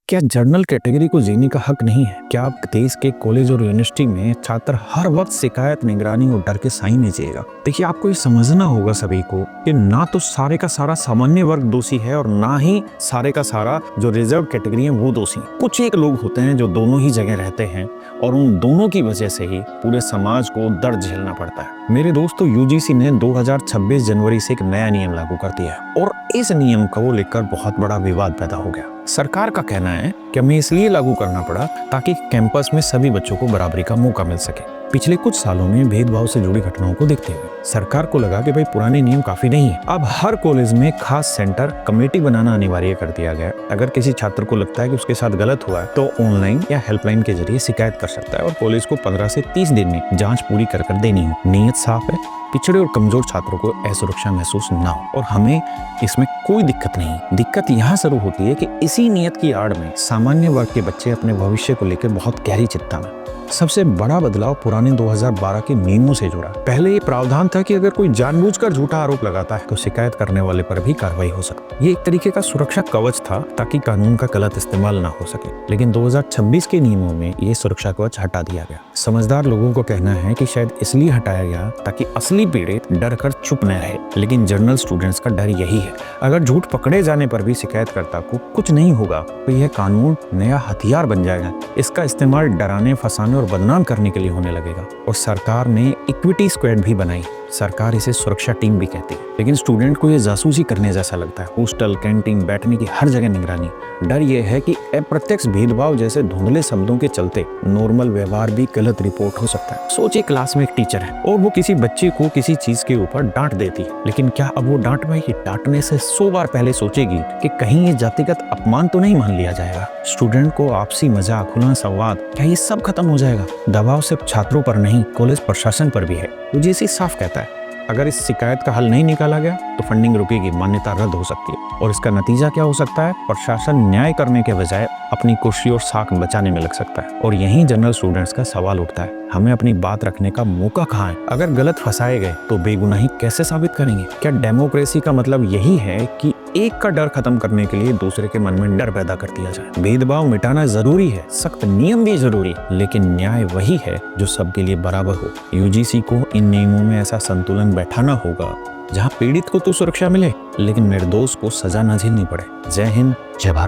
क्या general category को जीने का हक नहीं है? क्या आप देश के कॉलेज और यूनिवर्सिटी में छात्र हर वक्त शिकायत, निगरानी और डर के साइन नहीं जिएगा? देखिए, आपको ये समझना होगा सभी को कि ना तो सारे का सारा सामान्य वर्ग दोषी है और ना ही सारे का सारा जो रिजर्व कैटेगरी है वो दोषी है। कुछ एक लोग होते हैं जो दोनों ही जगह रहते हैं और उन दोनों की वजह से ही पूरे समाज को दर्द झेलना पड़ता है। मेरे दोस्तों, यूजीसी ने 2026 जनवरी से एक नया नियम लागू कर दिया है और इस नियम को लेकर बहुत बड़ा विवाद पैदा हो गया। सरकार का कहना है कि हमें इसलिए लागू करना पड़ा ताकि कैंपस में सभी बच्चों को बराबरी का मौका मिल सके। पिछले कुछ सालों में भेदभाव से जुड़ी घटनाओं को देखते हुए सरकार को लगा कि भाई पुराने नियम काफी नहीं है। अब हर कॉलेज में खास सेंटर कमेटी बनाना अनिवार्य कर दिया गया। अगर किसी छात्र को लगता है कि उसके साथ गलत हुआ है तो ऑनलाइन या हेल्पलाइन के जरिए शिकायत कर सकता है और कॉलेज को 15 से 30 दिन में जांच पूरी कर दे देनी हो। नीयत साफ है, पिछड़े और कमजोर छात्रों को असुरक्षा महसूस ना हो और हमें इसमें कोई दिक्कत नहीं। दिक्कत यहाँ शुरू होती है कि इसी नियत की आड़ में सामान्य वर्ग के बच्चे अपने भविष्य को लेकर बहुत गहरी चिंता में। सबसे बड़ा बदलाव पुराने 2012 के नियमों से जुड़ा। पहले ये प्रावधान था कि अगर कोई जानबूझकर झूठा आरोप लगाता है तो शिकायत करने वाले पर भी कार्रवाई हो सकती। ये एक तरीके का सुरक्षा कवच था ताकि कानून का गलत इस्तेमाल ना हो सके। लेकिन 2026 के नियमों में ये सुरक्षा कवच हटा दिया गया। समझदार लोगों को कहना है कि शायद इसलिए हटाया गया ताकि असली पीड़ित डर कर चुप न रहे। लेकिन जनरल स्टूडेंट्स का डर यही है, अगर झूठ पकड़े जाने पर भी शिकायतकर्ता को कुछ नहीं होगा तो यह कानून नया हथियार बन जाएगा। इसका इस्तेमाल डराने, फंसाने और बदनाम करने के लिए होने लगेगा। और सरकार ने इक्विटी स्क्वाड भी बनाई। सरकार इसे सुरक्षा टीम भी कहती है, लेकिन स्टूडेंट को ये जासूसी करने जैसा लगता है। हॉस्टल, कैंटीन, बैठने की हर जगह निगरानी। डर ये है कि अप्रत्यक्ष भेदभाव जैसे धुंधले शब्दों के चलते नॉर्मल व्यवहार भी गलत रिपोर्ट हो सकता है। सोचिए, क्लास में एक टीचर है और वो किसी बच्चे को किसी चीज के ऊपर डांट देती है, लेकिन क्या अब वो डांट पाएगी? डांटने से 100 बार पहले सोचेगी कि कहीं ये जातिगत अपमान तो नहीं मान लिया जाएगा। स्टूडेंट को आपसी मजाक, खुला संवाद, क्या ये सब खत्म हो जाएगा? दबाव सिर्फ छात्रों पर नहीं, कॉलेज प्रशासन पर भी है। यूजीसी साफ कहता है, अगर इस शिकायत का हल नहीं निकाला गया तो फंडिंग रुकेगी, मान्यता रद्द हो सकती है। और इसका नतीजा क्या हो सकता है? प्रशासन न्याय करने के बजाय अपनी कुर्सी और साख बचाने में लग सकता है। और यहीं जनरल स्टूडेंट्स का सवाल उठता है, हमें अपनी बात रखने का मौका कहाँ है? अगर गलत फंसाए गए तो बेगुनाही कैसे साबित करेंगे? क्या डेमोक्रेसी का मतलब यही है कि एक का डर खत्म करने के लिए दूसरे के मन में डर पैदा कर दिया जाए? भेदभाव मिटाना जरूरी है, सख्त नियम भी जरूरी, लेकिन न्याय वही है जो सबके लिए बराबर हो। यूजीसी को इन नियमों में ऐसा संतुलन बैठाना होगा जहां पीड़ित को तो सुरक्षा मिले लेकिन निर्दोष को सजा न झेलनी पड़े। जय हिंद, जय भारत।